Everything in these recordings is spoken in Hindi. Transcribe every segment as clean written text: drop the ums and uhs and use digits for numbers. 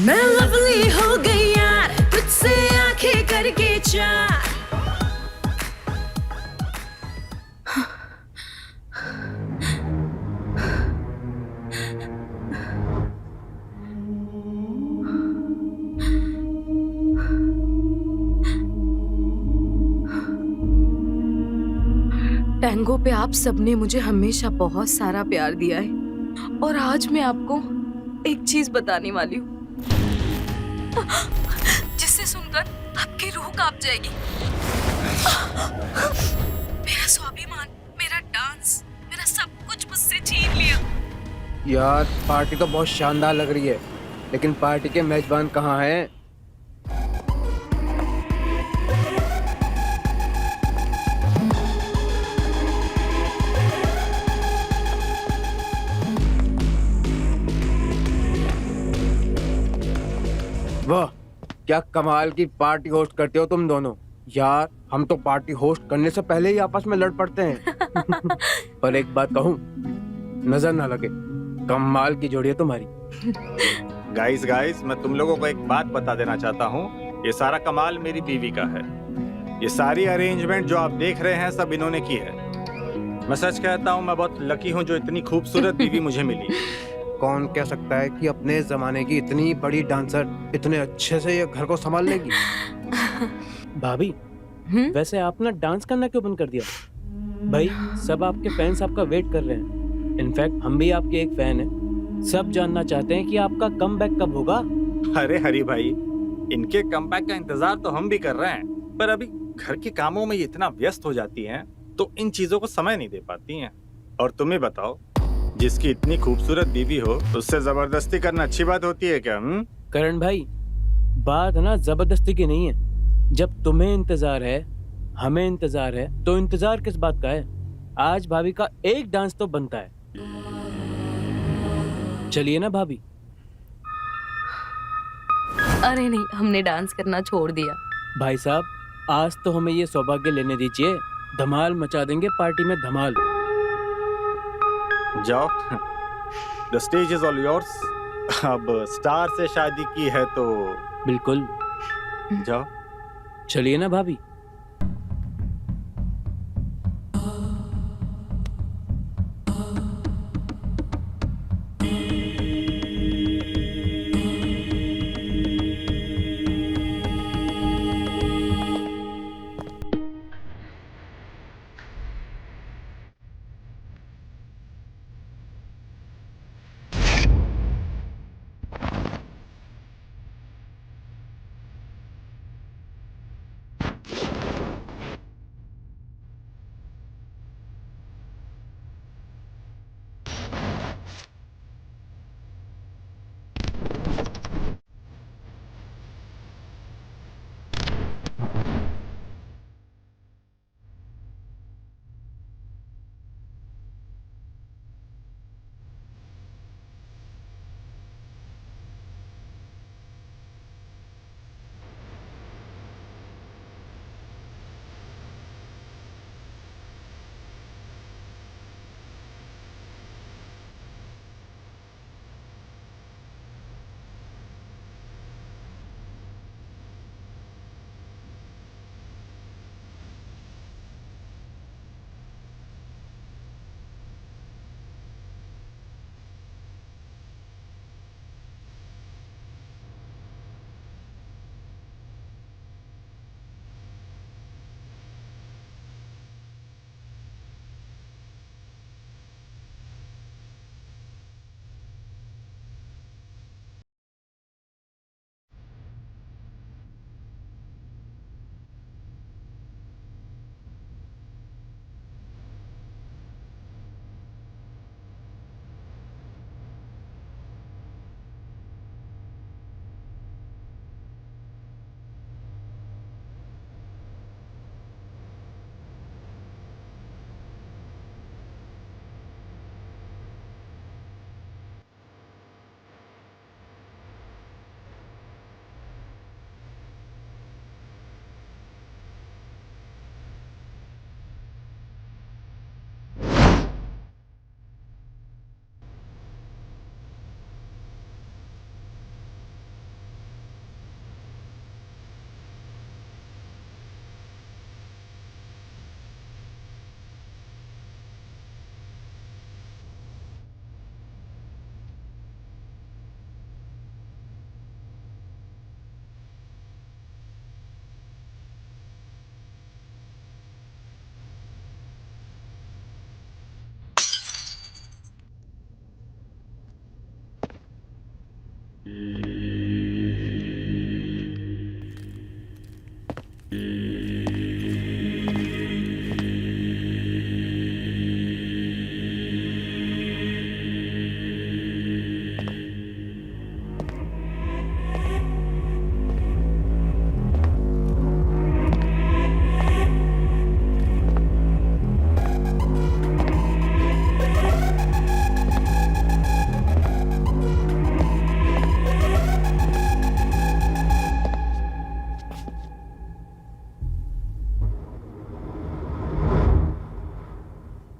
मैं लवली हो गई यार, तुझसे आंखें करके चार। टैंगो पे आप सबने मुझे हमेशा बहुत सारा प्यार दिया है और आज मैं आपको एक चीज बताने वाली हूँ जिसे सुनकर आपकी रूह कांप जाएगी। मेरा स्वाभिमान, मेरा डांस, मेरा सब कुछ मुझसे छीन लिया। यार पार्टी तो बहुत शानदार लग रही है, लेकिन पार्टी के मेजबान कहाँ हैं? वाह, क्या कमाल की पार्टी होस्ट करते हो तुम दोनों। यार हम तो पार्टी होस्ट करने से पहले ही आपस में लड़ पड़ते हैं। पर एक बात कहूँ, नजर ना लगे, कमाल की जोड़ी है तुम्हारी। गाइस मैं तुम लोगों को एक बात बता देना चाहता हूँ। ये सारा कमाल मेरी बीवी का है। ये सारी अरेंजमेंट जो आप देख रहे हैं सब इन्होंने की है। मैं सच कहता हूँ, मैं बहुत लकी हूँ जो इतनी खूबसूरत बीवी मुझे मिली। कौन कह सकता है कि अपने जमाने की इतनी बड़ी डांसर इतने अच्छे से ये घर को संभाल लेगी। भाभी, वैसे आप ना डांस करना क्यों बंद कर दिया? भाई सब आपके फैंस आपका वेट कर रहे हैं। इनफैक्ट हम भी आपके एक फैन हैं। सब जानना चाहते हैं कि आपका कमबैक कब होगा। अरे हरी भाई, इनके कमबैक का इंतजार तो हम भी कर रहे हैं, पर अभी घर के कामों में ये इतना व्यस्त हो जाती हैं तो इन चीजों को समय नहीं दे पाती हैं। और तुम्हें बताओ, जिसकी इतनी खूबसूरत बीवी हो उससे जबरदस्ती करना अच्छी बात होती है क्या? करण भाई, बात ना जबरदस्ती की नहीं है। जब तुम्हें इंतजार है, हमें इंतजार है, तो इंतजार किस बात का है? आज भाभी का एक डांस तो बनता है। चलिए ना भाभी। अरे नहीं, हमने डांस करना छोड़ दिया। भाई साहब, आज तो हमें ये सौभाग्य लेने दीजिए। धमाल मचा देंगे पार्टी में, धमाल। जाओ, the stage is all yours. अब स्टार से शादी की है तो बिल्कुल, जाओ। चलिए ना भाभी।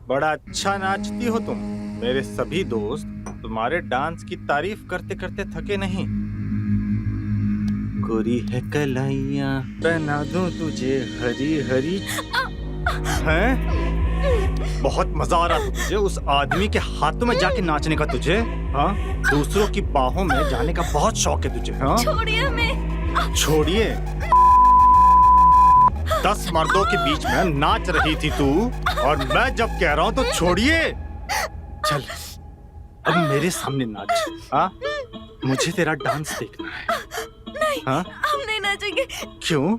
बड़ा अच्छा नाचती हो तुम। मेरे सभी दोस्त तुम्हारे डांस की तारीफ करते करते थके नहीं। गोरी है कलाइयाँ पहना दूं तुझे हरी हरी। हैं? बहुत मजा आ रहा था तुझे उस आदमी के हाथों में जाके नाचने का तुझे? हाँ? दूसरों की बाहों में जाने का बहुत शौक है तुझे? हाँ? छोड़िए हमें। छोड़िए? 10 मर्दों के बीच में नाच रही थी तू, और मैं जब कह रहा हूँ तो छोड़िए। चल अब मेरे सामने नाच। हाँ? मुझे तेरा डांस देखना है। नहीं, हाँ? हम नहीं नाचेंगे। क्यों?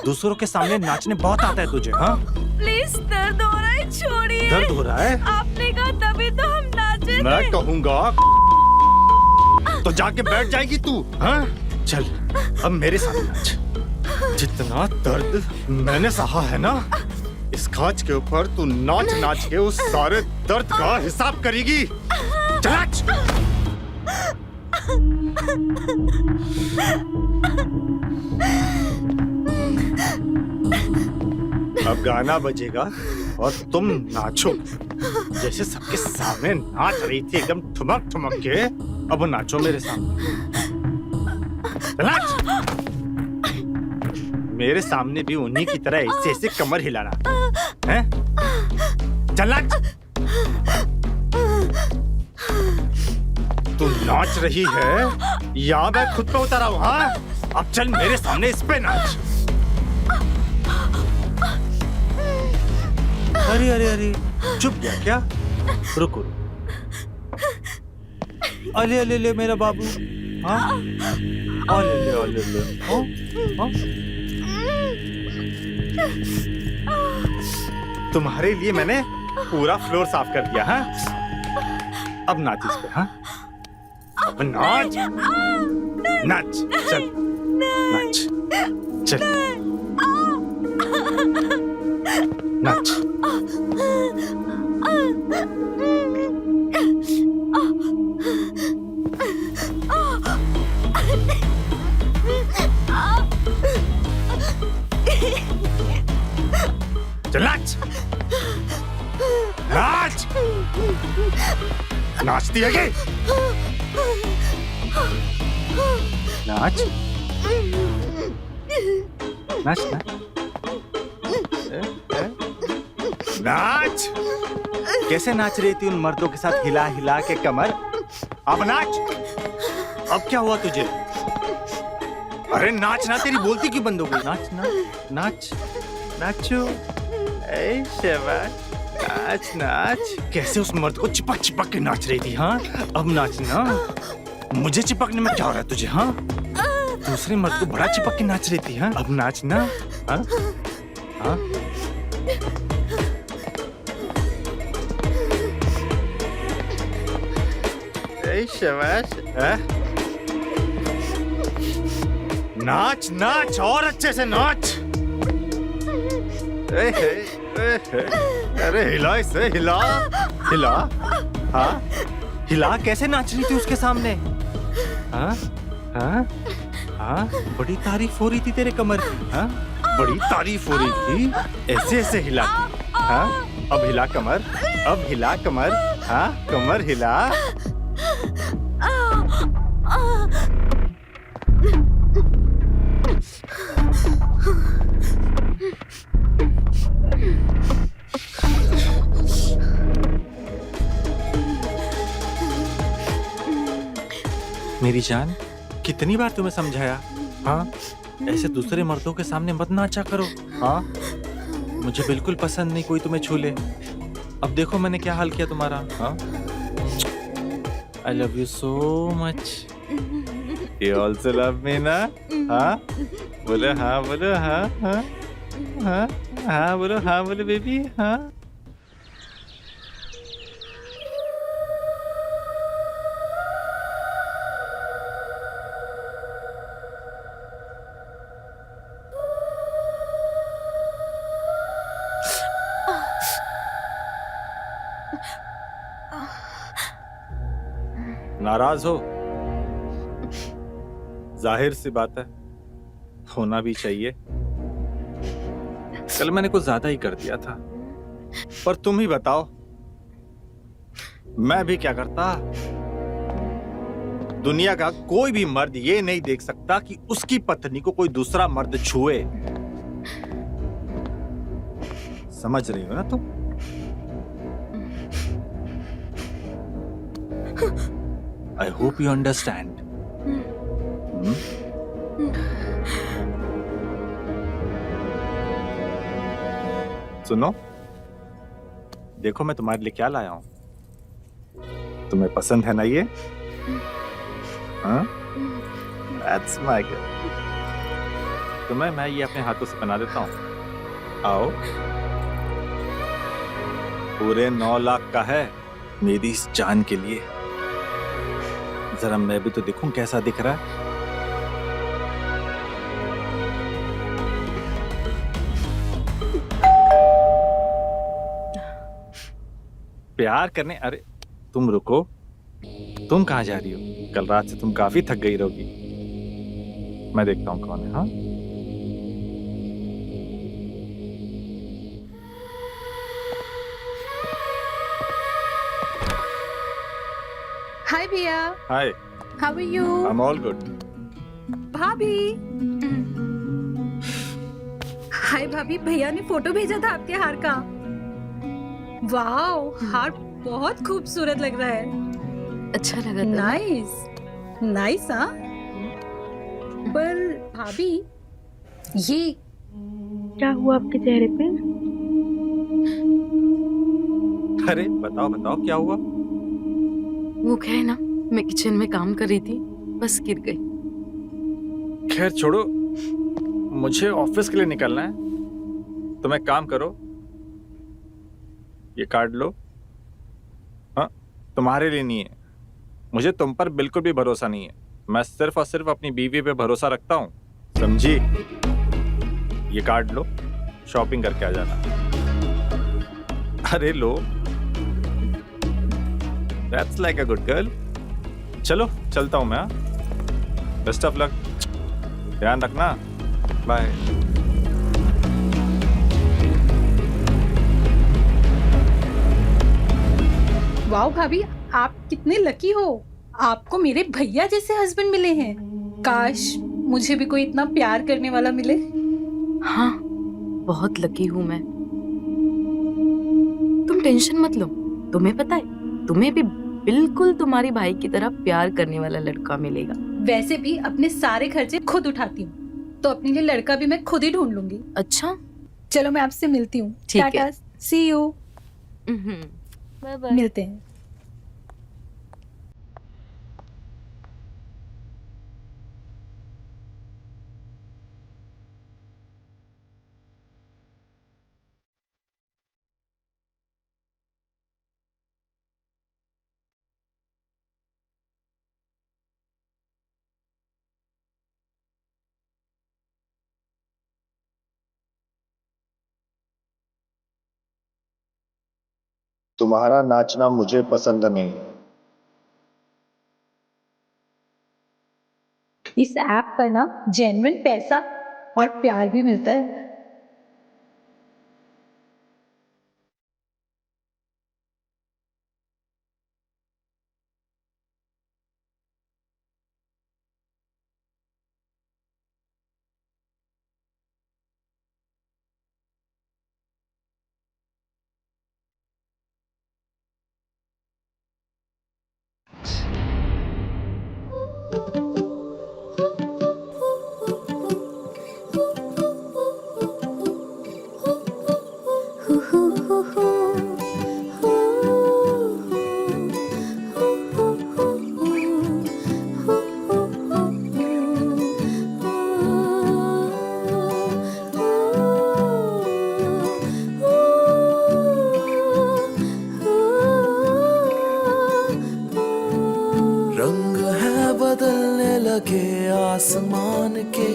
दूसरों के सामने नाचने बहुत आता है तुझे? हाँ? प्लीज, दर्द हो रहा है, छोड़िए। दर्द हो रहा है? आपने कहा तभी तो हम नाचे मैं थे। कहूँगा तो जाके बैठ जाएगी तू। हाँ? चल अब मेरे सामने नाच। जितना दर्द मैंने सहा है ना, इस खाच के ऊपर तू नाच नाच के उस सारे दर्द का हिसाब करेगी। चल नाच। अब गाना बजेगा और तुम नाचो। जैसे सबके सामने नाच रही थी एकदम ठुमक ठुमक के, अब नाचो मेरे सामने। नाच। मेरे सामने भी उन्हीं की तरह ऐसे ऐसे कमर हिलाना है। चल नाच। तू नाच रही है या मैं खुद पे उतर हूँ? हाँ? अब चल मेरे सामने इस पे नाच। अरे अरे अरे, चुप गया क्या? रुको। अले अले ले मेरा बाबू। हाँ? अले ले अले ले। हाँ? हाँ? तुम्हारे लिए मैंने पूरा फ्लोर साफ कर दिया। हाँ? अब नाच इस पे। हाँ? अब नाच। नाच। चल नाच। चल नाच। चल नाच। नाच। नाचती है क्या? नाच। नाच ना। नाच। कैसे नाच रही थी उन मर्दों के साथ हिला हिला के कमर? अब नाच। अब क्या हुआ तुझे? अरे नाच ना, तेरी बोलती क्यों बंद हो गई? नाच ना, नाच, नाचो। ऐ शाबाश, नाच नाच। कैसे उस मर्द को चिपक चिपक के नाच रही थी? हाँ? अब नाचना। मुझे चिपकने में क्या हो रहा है तुझे? हाँ? दूसरे मर्द को बड़ा चिपक के नाच रही थी। हाँ? अब नाचना। हाँ? हाँ? ऐ शाबाश। नाच नाच और अच्छे से नाच। अरे हिला इसे, हिला हिला। हाँ? हिला। कैसे नाच रही थी उसके सामने? हाँ? हाँ? हाँ? बड़ी तारीफ हो रही थी तेरे कमर की। हाँ? बड़ी तारीफ हो रही थी। ऐसे ऐसे हिला। हाँ? अब हिला कमर। अब हिला कमर। हाँ? कमर हिला। मेरी जान, कितनी बार तुम्हें समझाया? हाँ? ऐसे दूसरे मर्दों के सामने मत नाचा करो। हाँ? मुझे बिल्कुल पसंद नहीं कोई तुम्हें छू ले। अब देखो मैंने क्या हाल किया तुम्हारा। हाँ? I love you so much. You also love me ना? हाँ? बोलो हाँ, बोलो हाँ, हाँ, हाँ, हाँ, बोलो हाँ, बोलो बेबी, हाँ। नाराज हो? जाहिर सी बात है, होना भी चाहिए। कल मैंने कुछ ज्यादा ही कर दिया था। पर तुम ही बताओ, मैं भी क्या करता? दुनिया का कोई भी मर्द ये नहीं देख सकता कि उसकी पत्नी को कोई दूसरा मर्द छुए। समझ रही हो ना तुम? I hope you understand. सुनो, देखो मैं तुम्हारे लिए क्या लाया हूं। तुम्हें पसंद है ना ये? हाँ? That's my girl। तुम्हें मैं ये अपने हाथों से बना देता हूँ। आओ। पूरे 9 लाख का है मेरी इस जान के लिए। जरा मैं भी तो देखूं कैसा दिख रहा है। प्यार करने? अरे तुम रुको, तुम कहाँ जा रही हो? कल रात से तुम काफी थक गई रहोगी। मैं देखता हूँ कौन है। हाँ, हाय भैया। Hi. How are you? I am all good. भाभी। हाय भाभी, भैया ने फोटो भेजा था आपके हार का। वाओ, हार बहुत खूबसूरत लग रहा है। अच्छा लगा था? Nice nice. हाँ, पर भाभी ये क्या हुआ आपके चेहरे पे? अरे बताओ बताओ क्या हुआ? वो क्या है ना, मैं किचन में काम कर रही थी, बस गिर गई। खैर छोड़ो, मुझे ऑफिस के लिए निकलना है। तुम एक काम करो, ये कार्ड लो। हाँ, तुम्हारे लिए नहीं है। मुझे तुम पर बिल्कुल भी भरोसा नहीं है। मैं सिर्फ और सिर्फ अपनी बीवी पे भरोसा रखता हूँ, समझी? ये कार्ड लो, शॉपिंग करके आ जाना। अरे लो, that's like a good girl. चलो चलता हूँ मैं। बेस्ट ऑफ लक, ध्यान रखना। बाय। वाओ भाभी, आप कितने लकी हो। आपको मेरे भैया जैसे हस्बैंड मिले हैं। काश मुझे भी कोई इतना प्यार करने वाला मिले। हाँ, बहुत लकी हूँ मैं। तुम टेंशन मत लो, तुम्हें पता है, तुम्हें भी बिल्कुल तुम्हारी भाई की तरह प्यार करने वाला लड़का मिलेगा। वैसे भी अपने सारे खर्चे खुद उठाती हूँ, तो अपने लिए लड़का भी मैं खुद ही ढूंढ लूंगी। अच्छा, चलो मैं आपसे मिलती हूँ। ठीक है। टाटा, सी यू। Bye bye. मिलते हैं। तुम्हारा नाचना मुझे पसंद नहीं। इस ऐप पर ना जेन्युइन पैसा और प्यार भी मिलता है। रंग है बदलने लगे आसमान के,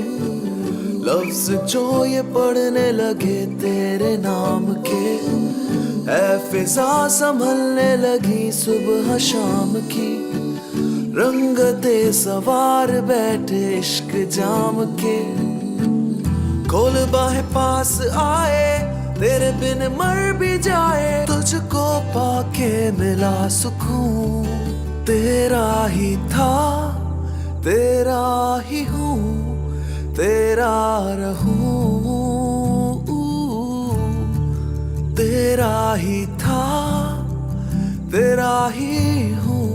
लफ्ज जो ये पढ़ने लगे तेरे नाम के, ऐ फिजा संभलने लगी सुबह शाम की, रंगते सवार बैठे इश्क जाम के, खोल बाहें पास आए तेरे बिन मर भी जाए, तुझको पाके मिला सुकून। तेरा ही था, तेरा ही हूँ, तेरा रहूं। तेरा ही था, तेरा ही हूँ,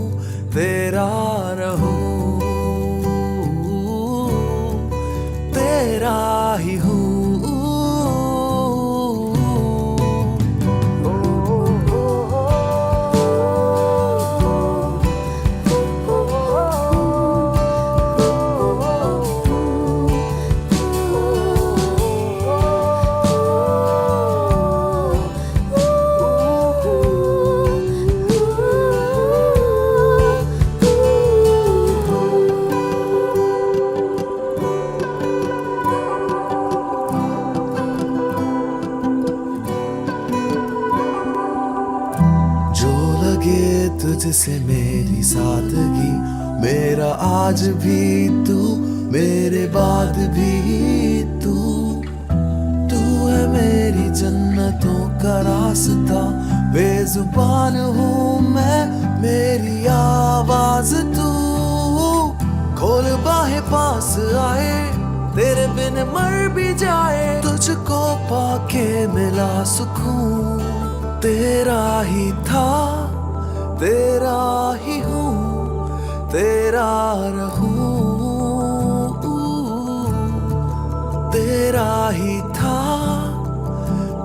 तेरा रहूं। तेरा ही हूँ। तुझसे मेरी सादगी, मेरा आज भी तू, मेरे बाद भी तू। तू है मेरी जन्नतों का रास्ता, बेजुबान हूँ मैं, मेरी आवाज तू। खोल बाहें पास आए, तेरे बिन मर भी जाए, तुझको पाके मिला सुकून। तेरा ही था, तेरा ही हूँ, तेरा रहूं। तेरा ही था,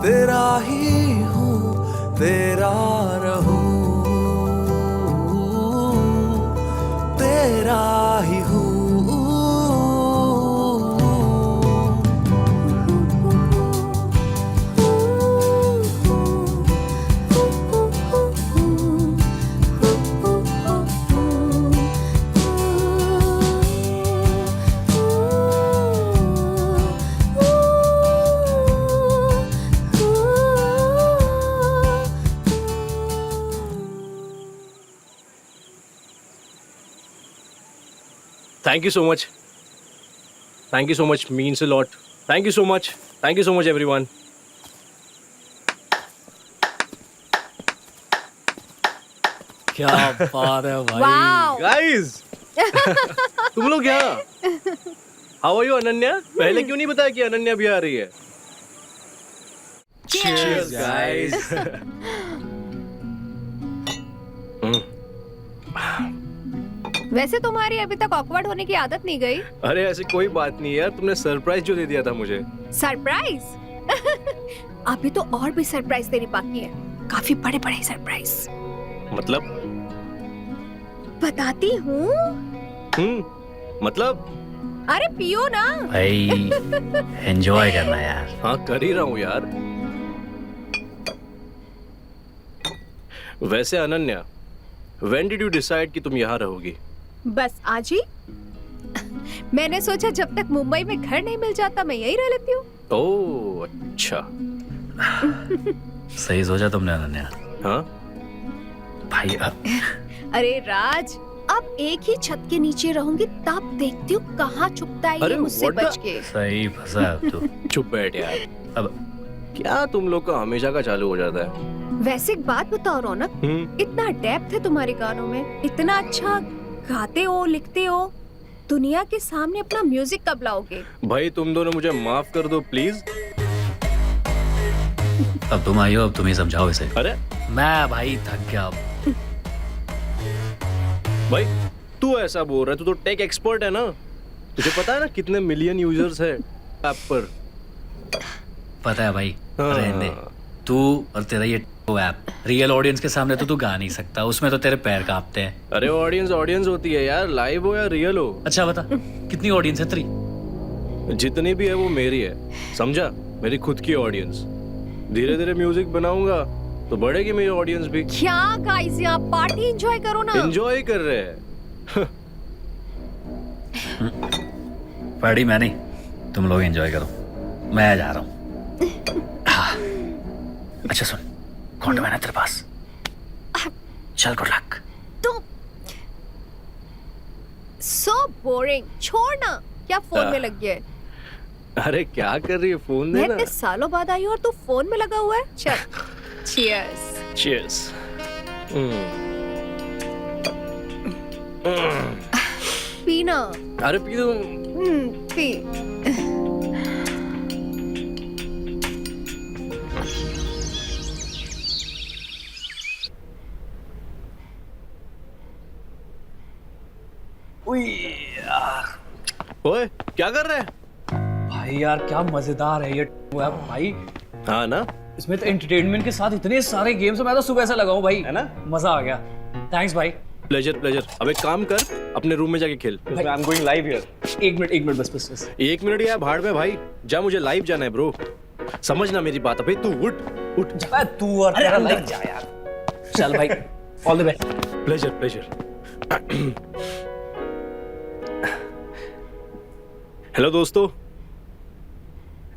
तेरा ही हूँ, तेरा रहूं। तेरा ही हूँ। Thank you so much. Thank you so much. Means a lot. Thank you so much. Thank you so much, everyone. क्या बात है भाई. Wow. Guys, तुम लोग यहाँ. How are you, Ananya? पहले क्यों नहीं बताया कि अनन्या भी आ रही है? Cheers, guys. वैसे तुम्हारी अभी तक ऑकवर्ड होने की आदत नहीं गई? अरे ऐसी कोई बात नहीं यार, तुमने सरप्राइज जो दे दिया था मुझे. सरप्राइज? अभी तो और भी सरप्राइज देनी बाकी है, काफी बड़े बड़े सरप्राइज. मतलब? बताती हूँ. मतलब? अरे पियो ना. भाई एंजॉय करना यार. हाँ कर ही रहा हूँ यार. वैसे Ananya, when did you decide कि तुम यहाँ रहोगी? बस आज ही. मैंने सोचा जब तक मुंबई में घर नहीं मिल जाता मैं यही रह लेती हूँ. ओह अच्छा. सही सोचा तुमने अनन्या. हाँ भाई अरे राज, अब एक ही छत के नीचे रहूंगी तब देखती हूँ कहाँ छुपता है ये मुझसे बच के. सही फंसा अब तू. चुप बैठ यार. अब क्या तुम लोग का हमेशा का चालू हो जाता है. वैसे एक बात बताओ रौनक, इतना डेप्थ है तुम्हारे गानों में, इतना अच्छा गाते हो लिखते हो, दुनिया के सामने अपना म्यूजिक कब लाओगे? भाई तुम दोनों मुझे माफ कर दो प्लीज. अब तुम आई हो, अब तुम ही समझाओ इसे. अरे मैं भाई थक गया. भाई तू ऐसा बोल रहा है, तू तो टेक एक्सपर्ट है ना. तुझे पता है ना कितने मिलियन यूजर्स है ऐप पर. पता है भाई. रहने दे. तू और तेरा ये ऐप रियल ऑडियंस के सामने तो तू गा नहीं सकता, उसमें तो तेरे पैर कांपते हैं. अरे ऑडियंस होती है यार, लाइव हो या रियल हो. अच्छा बता कितनी ऑडियंस है तेरी? जितनी भी है वो मेरी है, समझा. मेरी खुद की ऑडियंस. धीरे धीरे म्यूजिक बनाऊंगा तो बढ़ेगी मेरी ऑडियंस भी. क्या गाइस, यहाँ पार्टी एंजॉय करो ना. एंजॉय कर रहे हैं. पार्टी मैं नहीं, तुम लोग एंजॉय करो, मैं जा रहा हूँ. अच्छा सुन, कौन है तेरे पास? चल गुड लक. तुम सो बोरिंग. छोड़ ना, क्या फोन में लग गया है? अरे क्या कर रही है, फोन मैं देना। इतने सालों बाद आई हूँ और तू फोन में लगा हुआ है। चल चीयर्स। चीयर्स। पीना। अरे पी दो। पी। ओए क्या कर रहे हैं? भाई यार क्या मजेदार है ये भाई। हाँ ना, इसमें तो एंटरटेनमेंट के साथ इतने सारे गेम्स हैं, मैं तो सुबह से लगा हूँ भाई, है ना। मजा आ गया, थैंक्स भाई। Pleasure pleasure. अब एक काम कर, अपने रूम में जाके खेल। I am going live here. एक मिनट बस। 1 मिनट या भाड़ में भाई, जा, मुझे लाइव जाना है ब्रो। समझना मेरी बात। अबे तू उठ। तू और तेरा लाइव जा यार। चल भाई, all the best. Pleasure pleasure. Hello दोस्तों,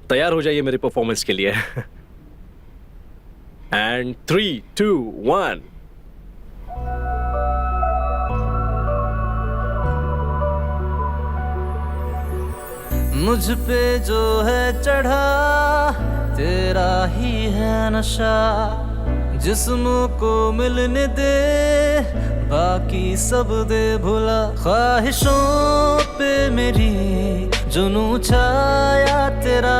तैयार हो जाइए मेरे परफॉर्मेंस के लिए। एंड 3, 2, 1। मुझ पे जो है चढ़ा तेरा ही है नशा, जिस्म को मिलने दे बाकी सब दे भुला। ख्वाहिशों पे मेरी जुनू छाया तेरा,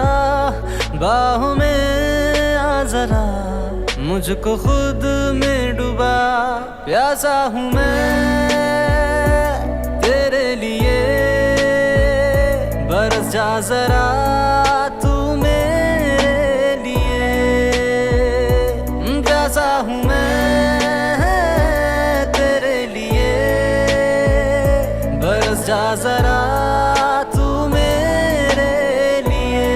बाहों में आ जरा मुझको खुद में डुबा। प्यासा हूँ मैं तेरे लिए, बरस जा जरा तू मेरे लिए। प्यासा हूँ मैं तेरे लिए, बरस जा जरा तू मेरे लिए।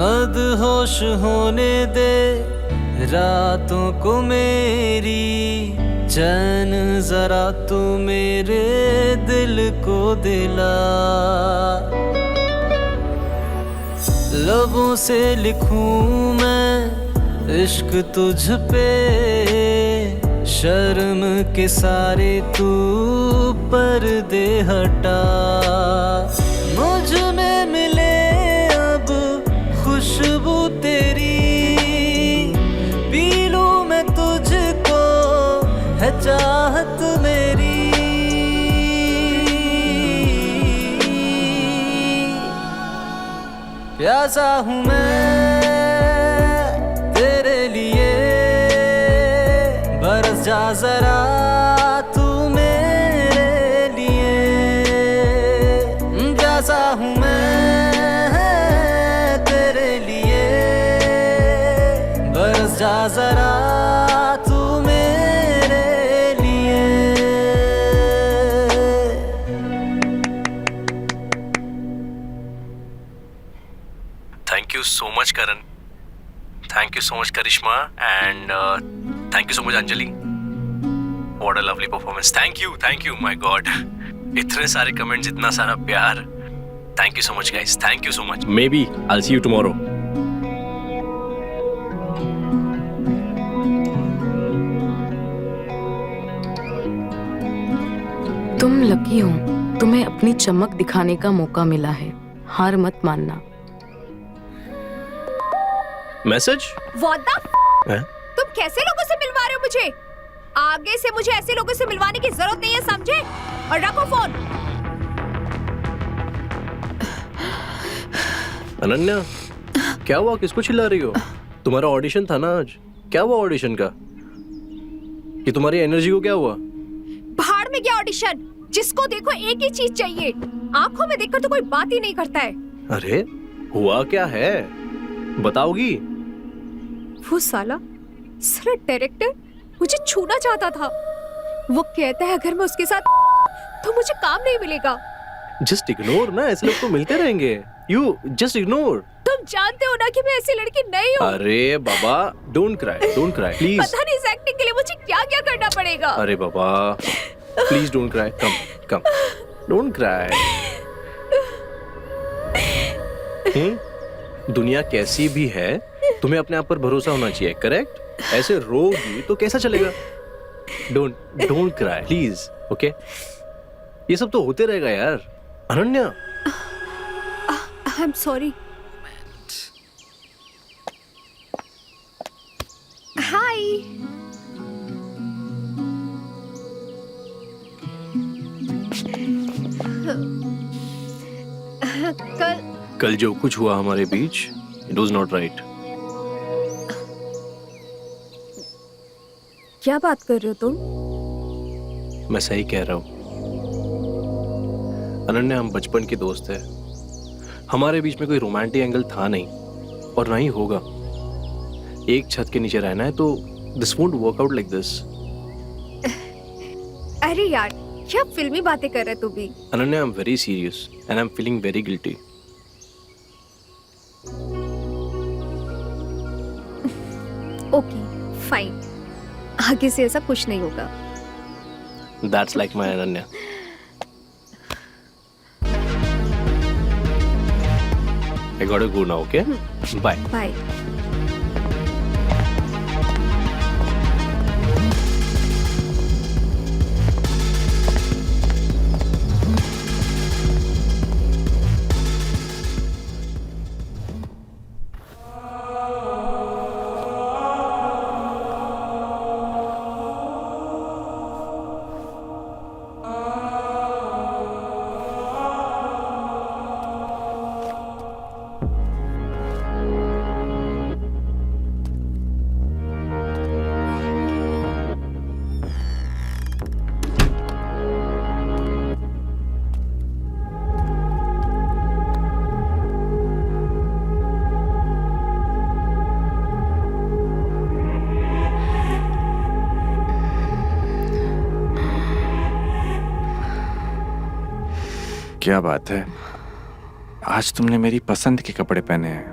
मदहोश होने दे रातों को मेरी, चैन जरा तू मेरे दिल को दिला। लबों से लिखूं मैं इश्क तुझ पे, शर्म के सारे तू पर्दे हटा। मुझ में मिले अब खुशबू तेरी, पी लूं मैं तुझको है चाहत मेरी। प्यासा हूँ मैं तेरे लिए, बरस जा जरा तू मेरे लिए। प्यासा हूँ मैं तेरे लिए, बरस जा जरा तू मेरे लिए। Thank you so much Karan, thank you so much Karishma, and thank you so much Anjali. What a lovely performance. Thank you my god. इतने सारे कमेंट्स, इतना सारा प्यार। Thank you so much guys, thank you so much. Maybe I will see you tomorrow. तुम लकी हो, तुम्हें अपनी चमक दिखाने का मौका मिला है, हार मत मानना। मैसेज? What the हैं? तुम कैसे लोगों से मिलवा रहे हो मुझे? आगे से मुझे ऐसे लोगों से मिलवाने की जरूरत नहीं है, समझे? और रखो फोन। अनन्या, क्या हुआ, किसको चिल्ला रही हो? तुम्हारा ऑडिशन था ना आज, क्या हुआ ऑडिशन का? कि तुम्हारी एनर्जी को क्या हुआ? भाड़ में गया ऑडिशन। जिसको देखो एक ही चीज चाहिए, आंखों में देखकर तो कोई बात ही नहीं करता है। अरे हुआ क्या है, बताओगी? वो साला डायरेक्टर मुझे छूना चाहता था। वो कहता है अगर मैं उसके साथ तो मुझे काम नहीं मिलेगा। जस्ट इग्नोर ना, ऐसे लोग तो मिलते रहेंगे। You just ignore. तुम जानते हो ना कि मैं ऐसी लड़की नहीं हूँ। अरे बाबा, डोंट क्राई प्लीज। पता नहीं इस एक्टिंग के लिए मुझे क्या क्या करना पड़ेगा। अरे बाबा please don't cry, come don't cry. दुनिया कैसी भी है, तुम्हें अपने आप पर भरोसा होना चाहिए, करेक्ट? ऐसे रोगी तो कैसा चलेगा? Don't cry please, okay? ये सब तो होते रहेगा यार। Ananya, I am sorry. Hi. कल जो कुछ हुआ हमारे बीच, इट वाज नॉट राइट। क्या बात कर रहे हो तुम? मैं सही कह रहा हूँ अनन्या, हम बचपन के दोस्त हैं। हमारे बीच में कोई रोमांटिक एंगल था नहीं और ना ही होगा। एक छत के नीचे रहना है तो this won't work out like this. अरे यार, क्या फिल्मी बातें कर रहे तू भी? Ananya, I am very serious and I am feeling very guilty. Okay fine, आगे से ऐसा कुछ नहीं होगा। That's like my Ananya. I gotta go now, okay? Bye. Bye. क्या बात है, आज तुमने मेरी पसंद के कपड़े पहने हैं।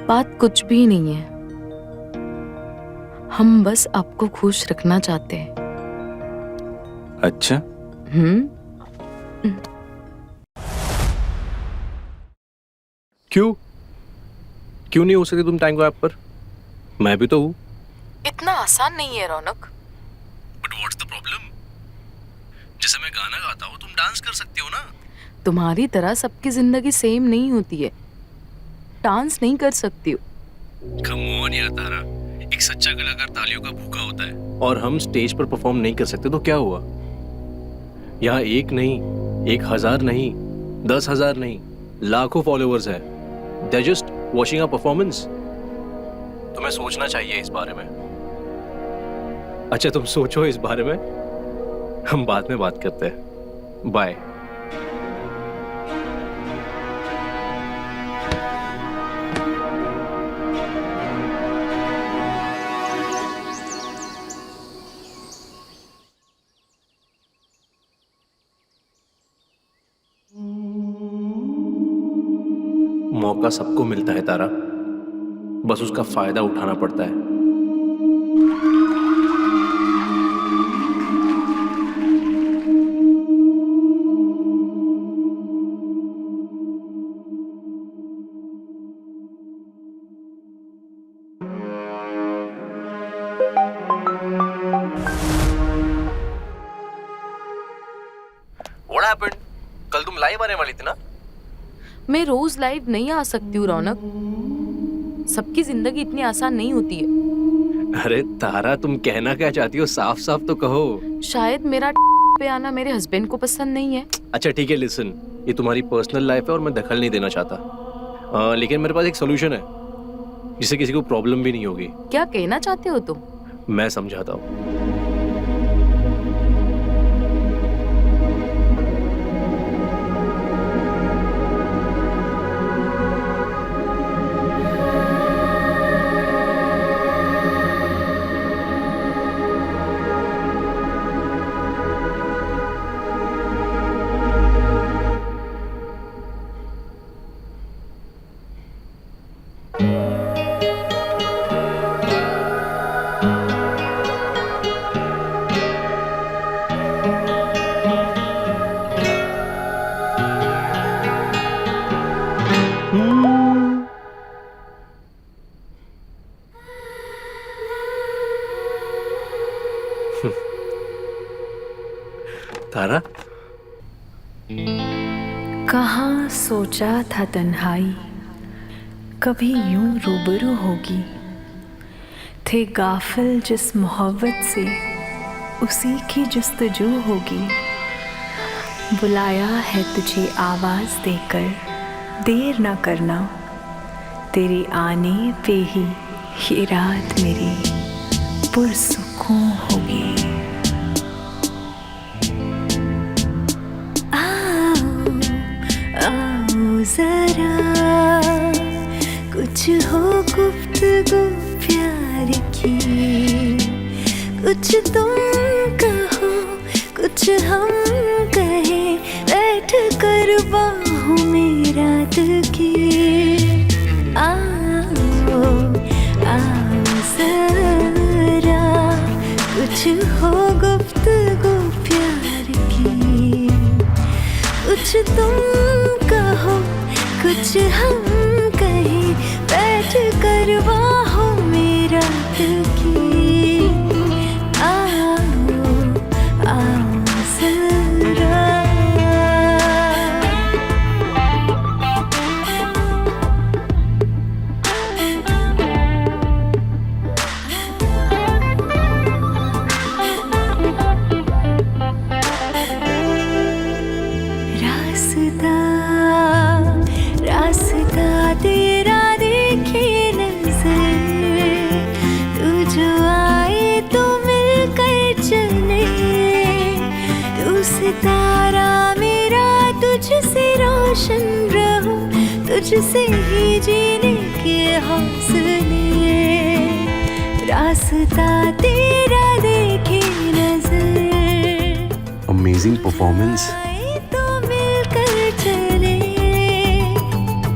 बात कुछ भी नहीं है, हम बस आपको खुश रखना चाहते हैं। अच्छा, क्यों नहीं हो सकती तुम टैंगो ऐप पर? मैं भी तो हूँ। इतना आसान नहीं है Raunak. But what's the problem? जैसे मैं गाना गाता हूँ तुम डांस कर सकती हो ना। तुम्हारी तरह सबकी जिंदगी सेम नहीं होती है, डांस नहीं कर सकती हो। कम ऑन यार तारा, एक सच्चा कलाकार तालियों का भूखा होता है। और हम स्टेज पर परफॉर्म नहीं कर सकते तो क्या हुआ? यहाँ एक नहीं, 1000 नहीं, 10,000 नहीं, लाखों फॉलोअर्स हैं। They are just watching our performance. तुम्हें सोचना चाहिए इस बारे में। अच्छा, तुम सोचो इस बारे में, हम बाद में बात करते हैं। बाय। मौका सबको मिलता है तारा, बस उसका फायदा उठाना पड़ता है। What happened? कल तुम लाइव आने वाली थी ना? मैं रोज लाइव नहीं आ सकती हूँ रौनक, सबकी जिंदगी इतनी आसान नहीं होती है। अरे तारा, तुम कहना क्या चाहती हो? साफ साफ तो कहो। शायद मेरा पे आना मेरे हस्बैंड को पसंद नहीं है। अच्छा ठीक है, लिसन, ये तुम्हारी पर्सनल लाइफ है और मैं दखल नहीं देना चाहता, लेकिन मेरे पास एक सोल्यूशन है जिससे किसी को प्रॉब्लम भी नहीं होगी। क्या कहना चाहते हो तुम? मैं समझाता हूँ। तारा? कहाँ सोचा था तन्हाई कभी यूं रूबरू होगी, थे गाफिल जिस मोहब्बत से उसी की जुस्तजू होगी। बुलाया है तुझे आवाज़ देकर, देर ना करना, तेरे आने पे ही ये रात मेरी पुरसुकून होगी। आओ आओ जरा कुछ हो गुफ्तगू प्यार की, कुछ तुम कहो कुछ हम कहें, बैठ कर बाहों में रात की। आओ आओ जरा कुछ हो गुफ्तगू प्यार की, कुछ तुम कहो कुछ हम कहें, बैठ कर बाहों में रात की। तुझसे ही जीने के हौसले, रास्ता तेरा देखे नजर। Amazing performance. तो मिलकर चले,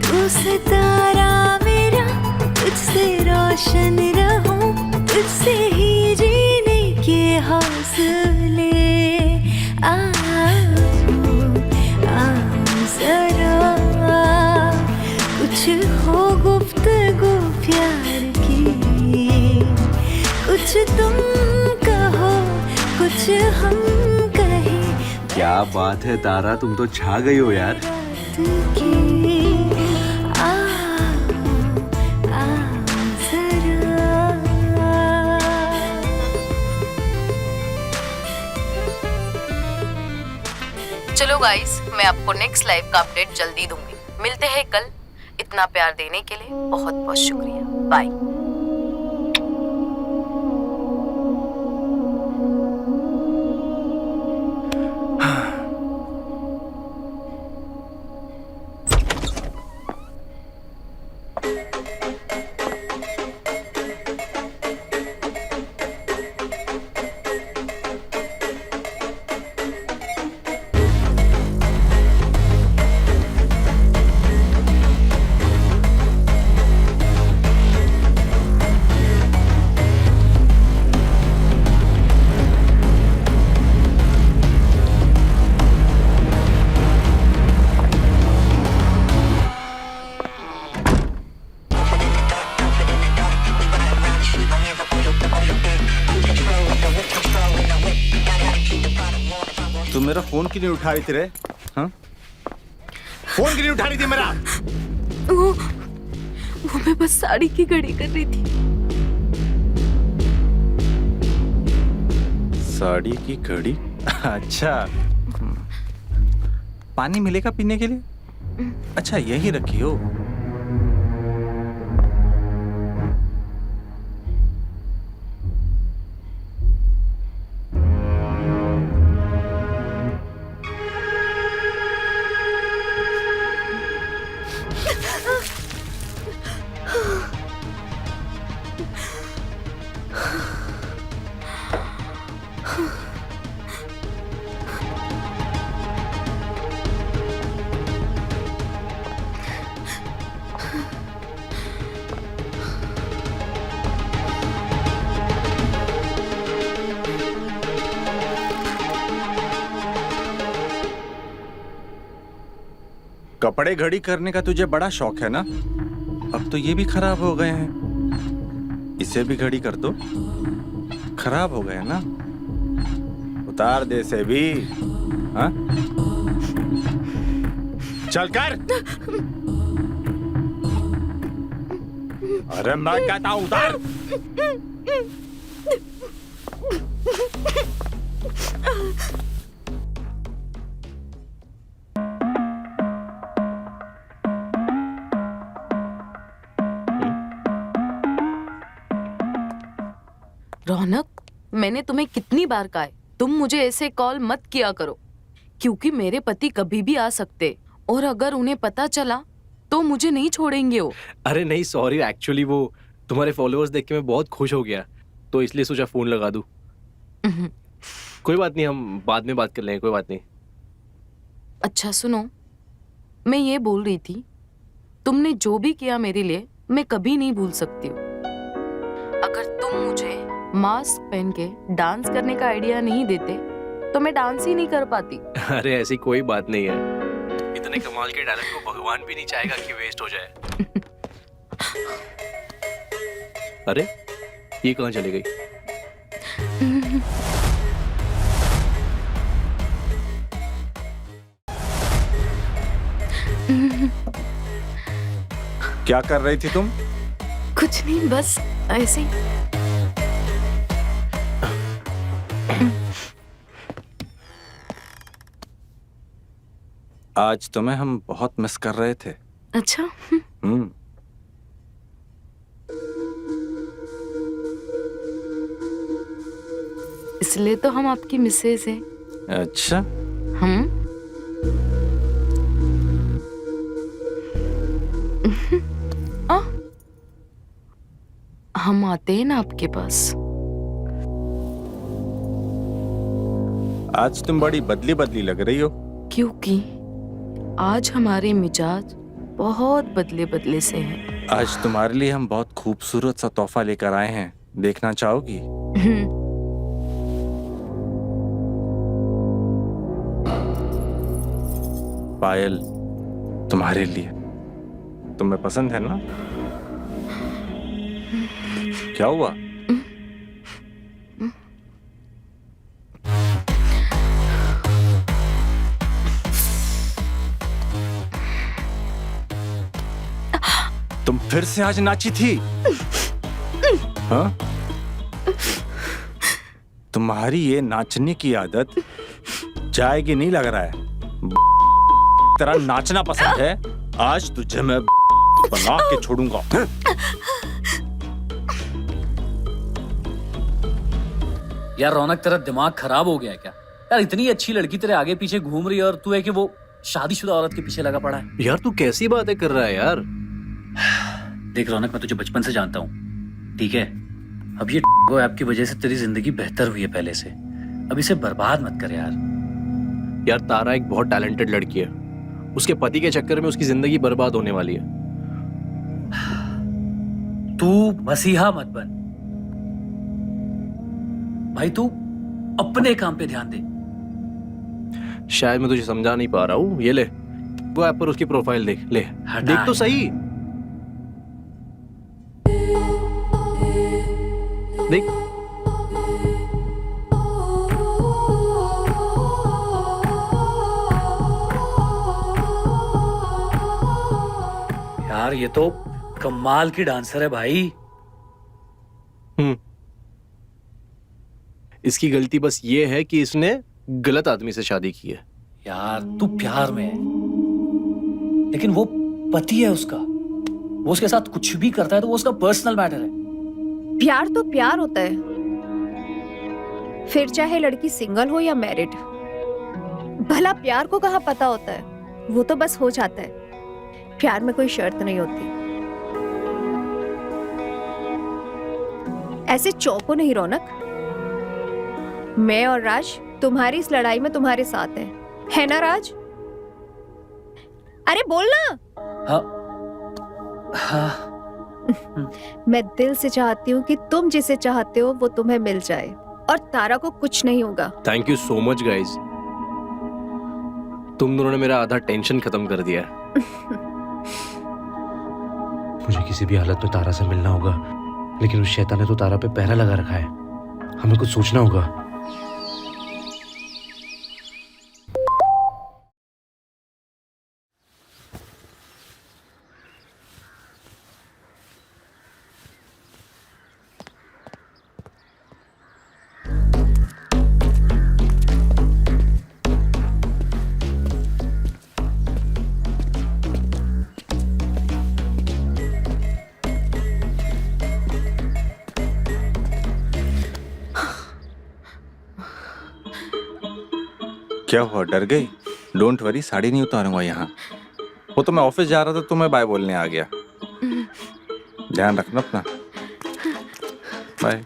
तू सितारा मेरा, तुझसे रोशन रहूं, तुझसे ही जीने के हौसले। कुछ हो गुफ्तगू प्यार की, कुछ तुम कहो कुछ हम कहें। क्या बात है तारा, तुम तो छा गई हो यार। चलो गाइस, मैं आपको नेक्स्ट लाइव का अपडेट जल्दी दूंगी। मिलते हैं कल। इतना प्यार देने के लिए बहुत बहुत शुक्रिया। बाय। तुम मेरा फोन क्यों नहीं उठा रही थी रे? हाँ? फोन क्यों नहीं उठा रही थी मेरा? वो मैं बस साड़ी की घड़ी कर रही थी। साड़ी की घड़ी? अच्छा, पानी मिलेगा पीने के लिए? अच्छा, यही रखी हो। कपड़े घड़ी करने का तुझे बड़ा शौक है ना? अब तो ये भी खराब हो गए हैं। इसे भी घड़ी कर दो। खराब हो गए ना? उतार दे से भी। हाँ? चल कर। अरे मैं कहता हूँ उतार। रौनक, मैंने तुम्हें कितनी बार कहा है तुम मुझे ऐसे कॉल मत किया करो, क्योंकि मेरे पति कभी भी आ सकते और अगर उन्हें पता चला तो मुझे नहीं छोड़ेंगे वो। अरे नहीं सॉरी, एक्चुअली वो तुम्हारे फॉलोअर्स देख के मैं बहुत खुश हो गया, तो इसलिए सोचा फोन लगा दूं। कोई बात नहीं, हम बाद में बात कर लेंगे, कोई बात नहीं। अच्छा सुनो, मैं ये बोल रही थी, तुमने जो भी किया मेरे लिए मैं कभी नहीं भूल सकती हूँ। अगर तुम मुझे मास्क पहन के डांस करने का आइडिया नहीं देते तो मैं डांस ही नहीं कर पाती। अरे ऐसी कोई बात नहीं है, इतने कमाल के टैलेंट को भगवान भी नहीं चाहेगा कि वेस्ट हो जाए। अरे ये कहाँ चली गई? क्या कर रही थी तुम? कुछ नहीं, बस ऐसे ही। आज तुम्हें हम बहुत मिस कर रहे थे। अच्छा। इसलिए तो हम आपकी मिसेज हैं। अच्छा। हम आते हैं ना आपके पास। आज तुम बड़ी बदली बदली लग रही हो। क्योंकि आज हमारे मिजाज बहुत बदले बदले से हैं। आज तुम्हारे लिए हम बहुत खूबसूरत सा तोहफा लेकर आए हैं, देखना चाहोगी? पायल तुम्हारे लिए, तुम्हें पसंद है ना? क्या हुआ? तुम फिर से आज नाची थी? हाँ? तुम्हारी ये नाचने की आदत जाएगी नहीं लग रहा है। तेरा नाचना पसंद है, आज तुझे मैं बना के छोड़ूंगा। यार रौनक, तेरा दिमाग खराब हो गया है क्या? यार इतनी अच्छी लड़की तेरे आगे पीछे घूम रही है और तू है कि वो शादीशुदा औरत के पीछे लगा पड़ा है। यार तू कैसी बातें कर रहा है यार? देख रौनक, मैं तुझे बचपन से जानता हूँ, ठीक है? अब ये ऐप की वजह से तेरी जिंदगी बेहतर हुई है पहले से, अब इसे बर्बाद मत कर यार। यार तारा एक बहुत टैलेंटेड लड़की है, उसके पति के चक्कर में उसकी जिंदगी बर्बाद होने वाली है। तू मसीहा मत बन भाई, तू अपने काम पे ध्यान दे। शायद मैं तुझे समझा नहीं पा रहा हूँ। ये ले, वो ऐप पर उसकी प्रोफाइल देख, ले देख तो सही, देख। यार ये तो कमाल की डांसर है भाई। इसकी गलती बस ये है कि इसने गलत आदमी से शादी की है। यार तू प्यार में है, लेकिन वो पति है उसका, वो उसके साथ कुछ भी करता है तो वो उसका पर्सनल मैटर है। प्यार तो प्यार होता है, फिर चाहे लड़की सिंगल हो या मैरिड। भला प्यार को कहाँ पता होता है, वो तो बस हो जाता है। प्यार में कोई शर्त नहीं होती। ऐसे चौंको नहीं रौनक, मैं और राज तुम्हारी इस लड़ाई में तुम्हारे साथ है ना राज? अरे बोलना। हाँ। मैं दिल से चाहती हूँ कि तुम जिसे चाहते हो वो तुम्हें मिल जाए और तारा को कुछ नहीं होगा। Thank you so much guys, तुम दोनों ने मेरा आधा टेंशन खत्म कर दिया। मुझे किसी भी हालत में तारा से मिलना होगा, लेकिन उस शैतान ने तो तारा पे पहरा लगा रखा है। हमें कुछ सोचना होगा। क्या हुआ, डर गई? डोंट वरी, साड़ी नहीं उतारूंगा यहाँ। वो तो मैं ऑफिस जा रहा था तो मैं बाय बोलने आ गया। ध्यान रखना अपना। बाय।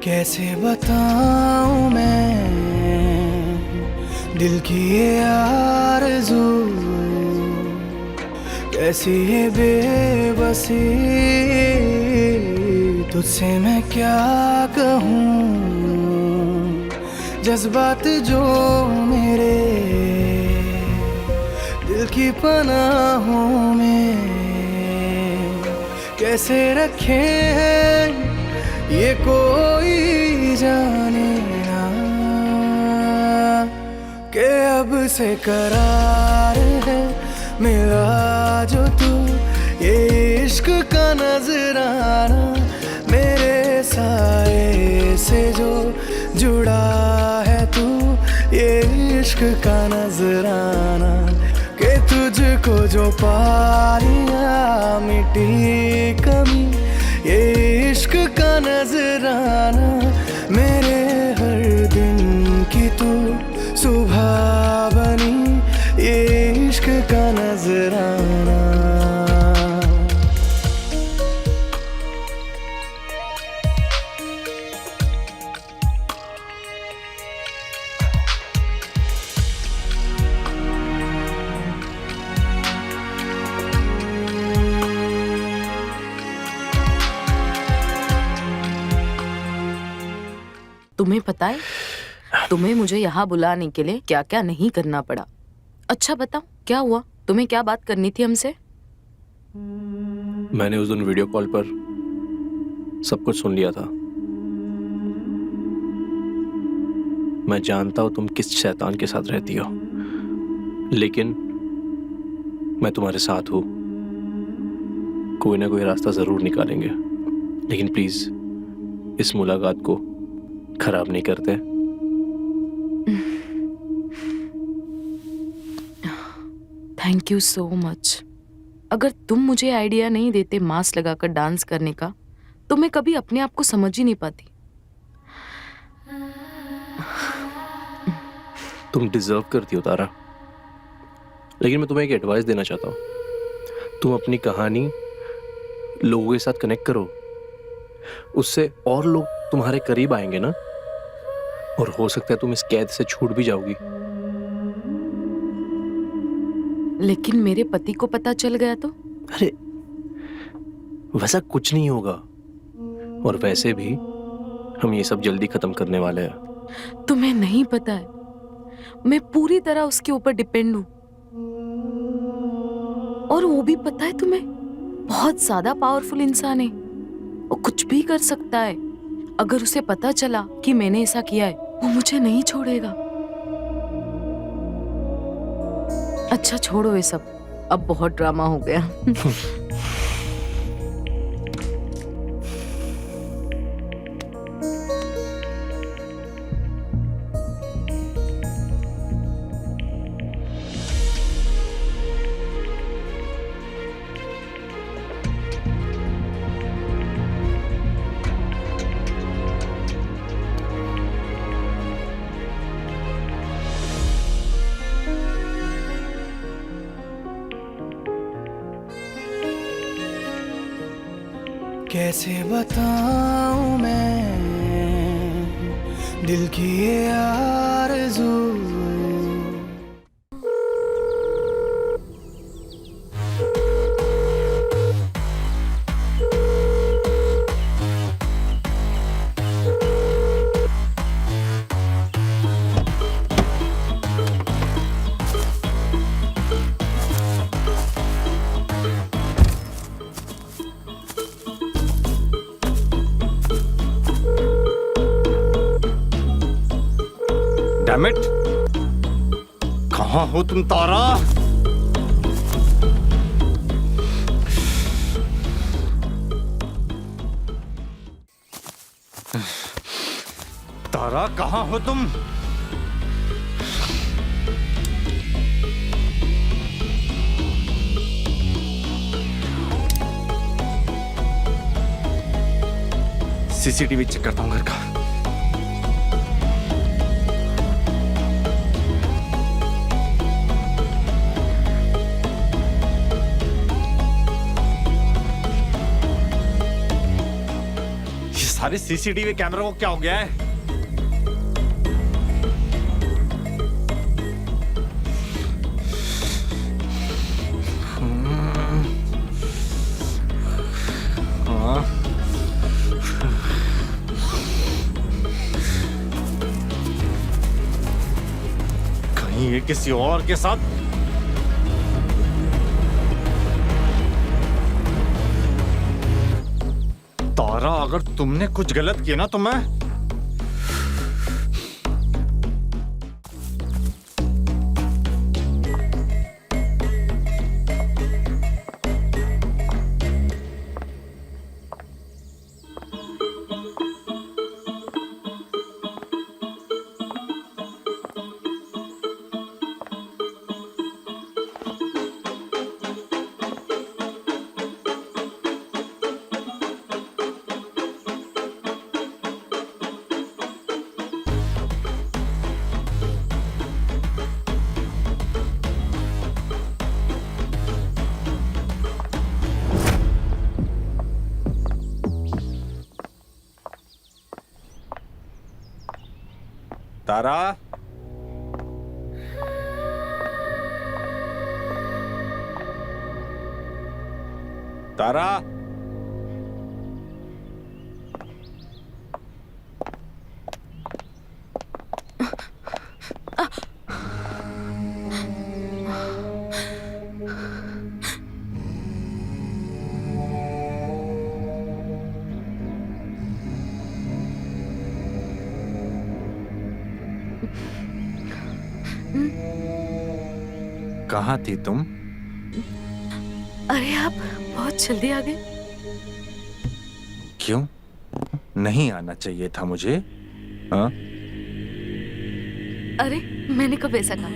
कैसे बताऊं मैं दिल की ये आरज़ू, कैसी ये बेबसी, तुझसे मैं क्या कहूँ। जज्बात जो मेरे दिल की पनाहों में कैसे रखे हैं ये कोई जाने ना, कि अब से करार है मिला जो तू, ये इश्क का नजराना मेरे साए से जो जुड़ा है तू, ये इश्क का नजराना, कि तुझको जो पा लिया मिटी कमी, ये इश्क का नजराना मेरे हर दिन की तू सुबह बनी, ये इश्क का नजराना। तुम्हें पता है, तुम्हें मुझे यहाँ बुलाने के लिए क्या क्या नहीं करना पड़ा। अच्छा बताओ क्या हुआ, तुम्हें क्या बात करनी थी हमसे? मैंने उस दिन वीडियो कॉल पर सब कुछ सुन लिया था। मैं जानता हूं तुम किस शैतान के साथ रहती हो, लेकिन मैं तुम्हारे साथ हूं। कोई ना कोई रास्ता जरूर निकालेंगे, लेकिन प्लीज इस मुलाकात को खराब नहीं करते। Thank you so much. अगर तुम मुझे आइडिया नहीं देते मास्क लगाकर डांस करने का, तो मैं कभी अपने आप को समझ ही नहीं पाती। तुम डिजर्व करती हो तारा, लेकिन मैं तुम्हें एक एडवाइस देना चाहता हूँ। तुम अपनी कहानी लोगों के साथ कनेक्ट करो, उससे और लोग तुम्हारे करीब आएंगे ना, और हो सकता है तुम इस कैद से छूट भी जाओगी। लेकिन मेरे पति को पता चल गया तो? अरे वैसा कुछ नहीं होगा, और वैसे भी हम ये सब जल्दी खत्म करने वाले हैं। तुम्हें नहीं पता है, मैं पूरी तरह उसके ऊपर डिपेंड हूँ। और वो भी पता है तुम्हें, बहुत ज्यादा पावरफुल इंसान है। वो कुछ भी कर सकता है। अगर उसे पता चला कि मैंने ऐसा किया है, वो मुझे नहीं छोड़ेगा। अच्छा छोड़ो ये सब, अब बहुत ड्रामा हो गया। कैसे बताऊं मैं दिल की ये आरज़ू। Damn it! कहाँ हो तुम तारा? तारा कहाँ हो तुम? सीसीटीवी चेक करता हूँ घर का। सारे सीसीटीवी कैमरा को क्या हो गया है? कहीं ये किसी और के साथ तारा, अगर तुमने कुछ गलत किया ना तो मैं तारा, तारा, कहाँ थी तुम? अरे आप बहुत जल्दी आ गए। क्यों नहीं आना चाहिए था मुझे? हाँ? अरे मैंने कब ऐसा कहा?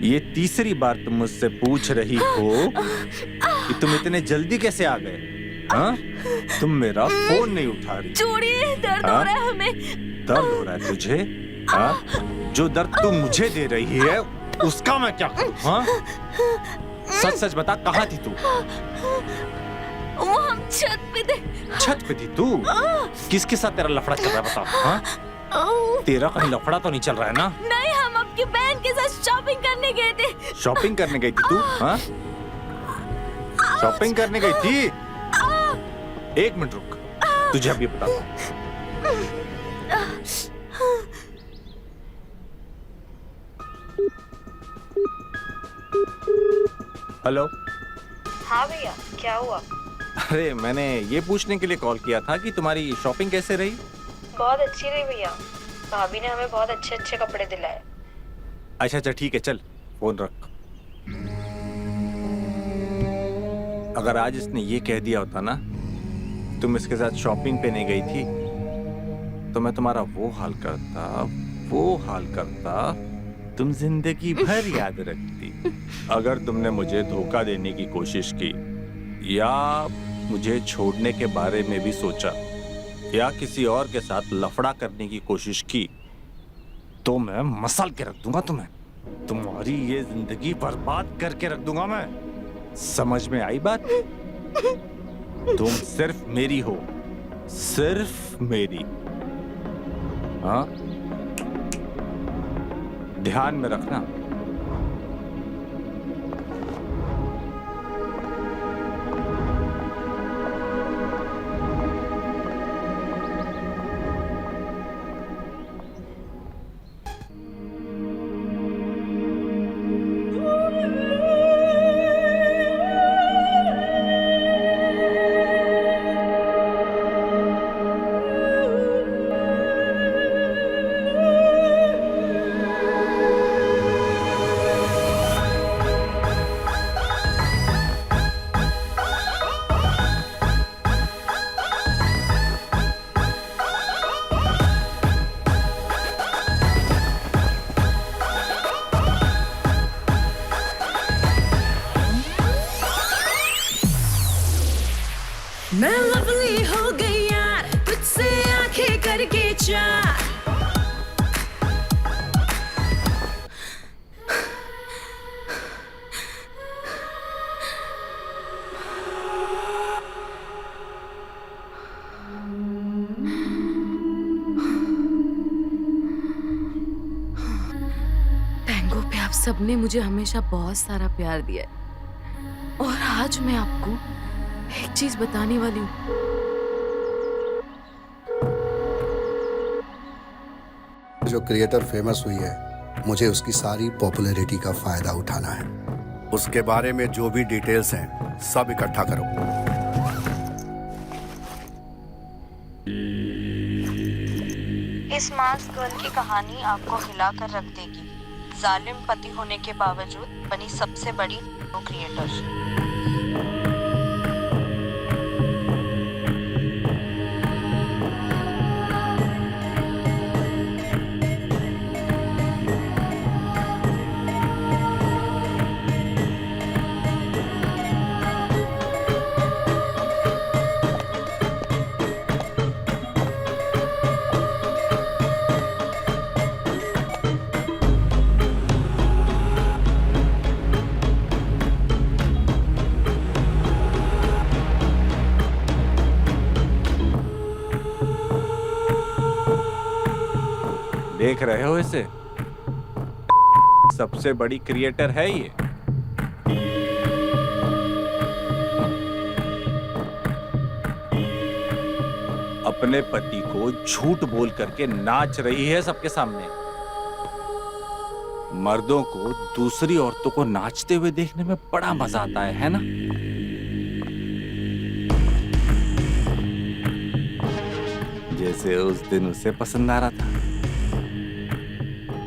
ये तीसरी बार तुम मुझसे पूछ रही हो कि तुम इतने जल्दी कैसे आ गए? हाँ? तुम मेरा फोन नहीं उठा रही। छोड़िए, दर्द हो रहा है हमें। दर्द हो रहा है तुझे? हाँ? जो दर्द तुम मुझे दे रही है उसका मैं क्या करूं? हाँ? सच सच बता, कहाँ थी तू? वो हम छत पे थे। छत पे थी तू? किसके साथ तेरा लफड़ा चल रहा है बता? हाँ? तेरा कहीं लफड़ा तो नहीं चल रहा है ना? नहीं, हम आपकी बहन के साथ शॉपिंग करने गए थे। शॉपिंग करने गई थी तू? हाँ? शॉपिंग करने गई थी? एक मिनट रुक, तुझे अभी बताता हूं। हेलो। हाँ भैया, क्या हुआ? अरे मैंने ये पूछने के लिए कॉल किया था कि तुम्हारी शॉपिंग कैसे रही? बहुत अच्छी रही भैया, भाभी ने हमें बहुत अच्छे अच्छे कपड़े दिलाए। अच्छा अच्छा ठीक है, चल फोन रख। अगर आज इसने ये कह दिया होता ना तुम इसके साथ शॉपिंग पे नहीं गई थी तो मैं तुम्हारा वो हाल करता तुम जिंदगी भर याद रखती। अगर तुमने मुझे धोखा देने की कोशिश की या मुझे छोड़ने के बारे में भी सोचा या किसी और के साथ लफड़ा करने की कोशिश की तो मैं मसल के रख दूंगा तुम्हें। तुम्हारी ये जिंदगी बर्बाद करके रख दूंगा मैं। समझ में आई बात? तुम सिर्फ मेरी हो, सिर्फ मेरी। हाँ, ध्यान में रखना। मैं लवली हो गई यार, तुझसे आंखें करके चार। टैंगो पे आप सबने मुझे हमेशा बहुत सारा प्यार दिया है और आज मैं आपको एक चीज बताने वाली हूँ। जो क्रिएटर फेमस हुई है, मुझे उसकी सारी पॉपुलैरिटी का फायदा उठाना है। उसके बारे में जो भी डिटेल्स हैं सब इकट्ठा करो। इस मास गर्ल की कहानी आपको हिलाकर रख देगी। जालिम पति होने के बावजूद बनी सबसे बड़ी क्रिएटर। देख रहे हो इसे? सबसे बड़ी क्रिएटर है ये। अपने पति को झूठ बोल करके नाच रही है सबके सामने। मर्दों को दूसरी औरतों को नाचते हुए देखने में बड़ा मजा आता है ना? जैसे उस दिन उसे पसंद आ रहा था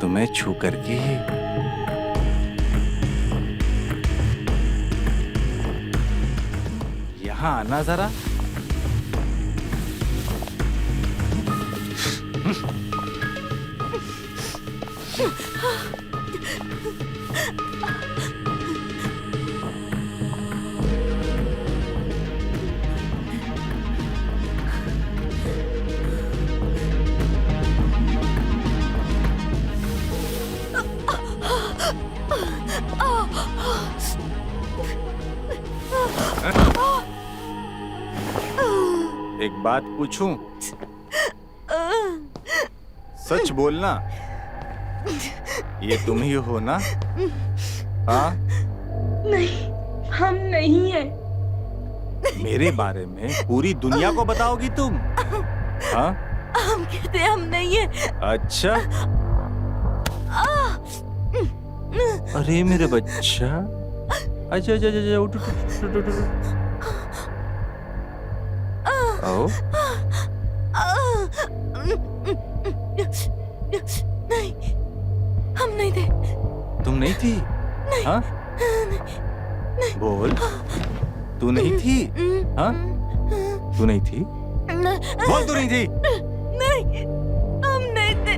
तुम्हें छू करके। यहां आना जरा। एक बात पूछूं? सच बोलना, ये तुम ही हो ना? हाँ? नहीं, हम नहीं है। मेरे बारे में पूरी दुनिया को बताओगी तुम? हाँ? हम कहते हम नहीं है। अच्छा? अरे मेरे बच्चा, अच्छा अच्छा अच्छा उठ उठ उठ उठ। आओ। नहीं, हम नहीं थे। तुम नहीं थी? नहीं, हाँ? नहीं, बोल, तू नहीं थी? हाँ? तू नहीं थी? बोल, तू नहीं थी? नहीं, हम नहीं थे।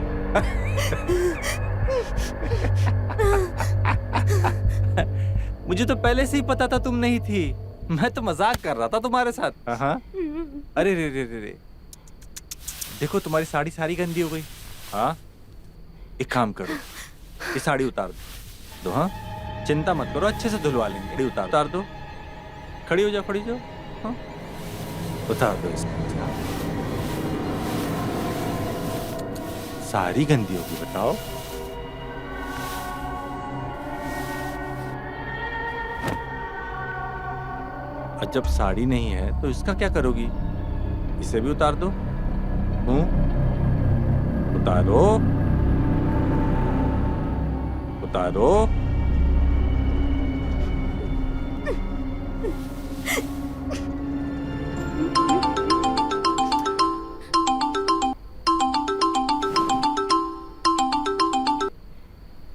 मुझे तो पहले से ही पता था तुम नहीं थी। मैं तो मजाक कर रहा था तुम्हारे साथ। हाँ? अरे रे रे रे रे, देखो तुम्हारी साड़ी सारी गंदी हो गई। हाँ? एक काम करो, ये साड़ी उतार दो। हाँ? चिंता मत करो, अच्छे से धुलवा लेंगे। उतार दो। खड़ी हो जाओ, खड़ी हो जाओ। हाँ? उतार दो इसको। सारी गंदी होगी, बताओ। और जब साड़ी नहीं है तो इसका क्या करोगी? इसे भी उतार दो। उतारो, उतारो।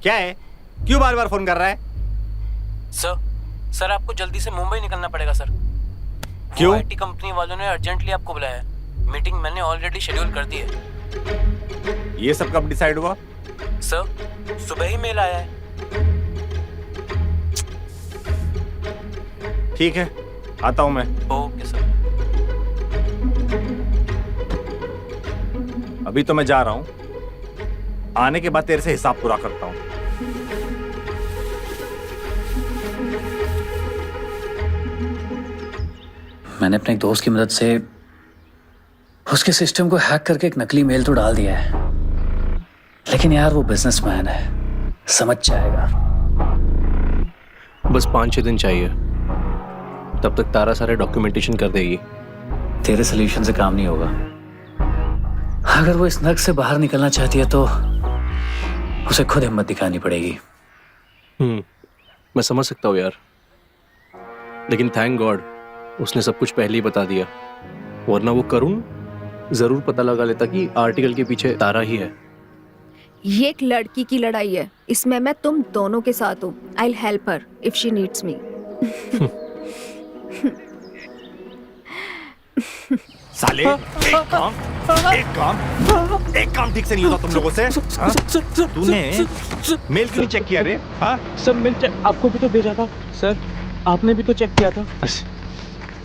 क्या है? क्यों बार बार फोन कर रहा है? सर आपको जल्दी से मुंबई निकलना पड़ेगा सर। क्यों? आईटी कंपनी वालों ने अर्जेंटली आपको बुलाया है। मीटिंग मैंने ऑलरेडी शेड्यूल कर दी है। ये सब कब डिसाइड हुआ? सर सुबह ही मेल आया है। ठीक है, आता हूं मैं। Okay sir. अभी तो मैं जा रहा हूं, आने के बाद तेरे से हिसाब पूरा करता हूं। मैंने अपने एक दोस्त की मदद से उसके सिस्टम को हैक करके एक नकली मेल तो डाल दिया है, लेकिन यार वो बिजनेसमैन है, समझ जाएगा। बस 5-6 दिन चाहिए, तब तक तारा सारे डॉक्यूमेंटेशन कर देगी। तेरे सोल्यूशन से काम नहीं होगा। अगर वो इस नर्क से बाहर निकलना चाहती है तो उसे खुद हिम्मत दिखानी पड़ेगी। मैं समझ सकता हूँ यार, लेकिन थैंक गॉड उसने सब कुछ पहले ही बता दिया, वरना वो करुण जरूर पता लगा लेता कि आर्टिकल के पीछे तारा ही है। ये एक लड़की की लड़ाई है, इसमें मैं तुम दोनों के साथ हूँ। I will help her if she needs मी। साले, एक काम ठीक से नहीं होता तुम लोगों से। तूने मेल क्यों चेक किया रे? सर मेल चेक आपको भी तो भेजा था सर, आपने भी तो चेक किया था।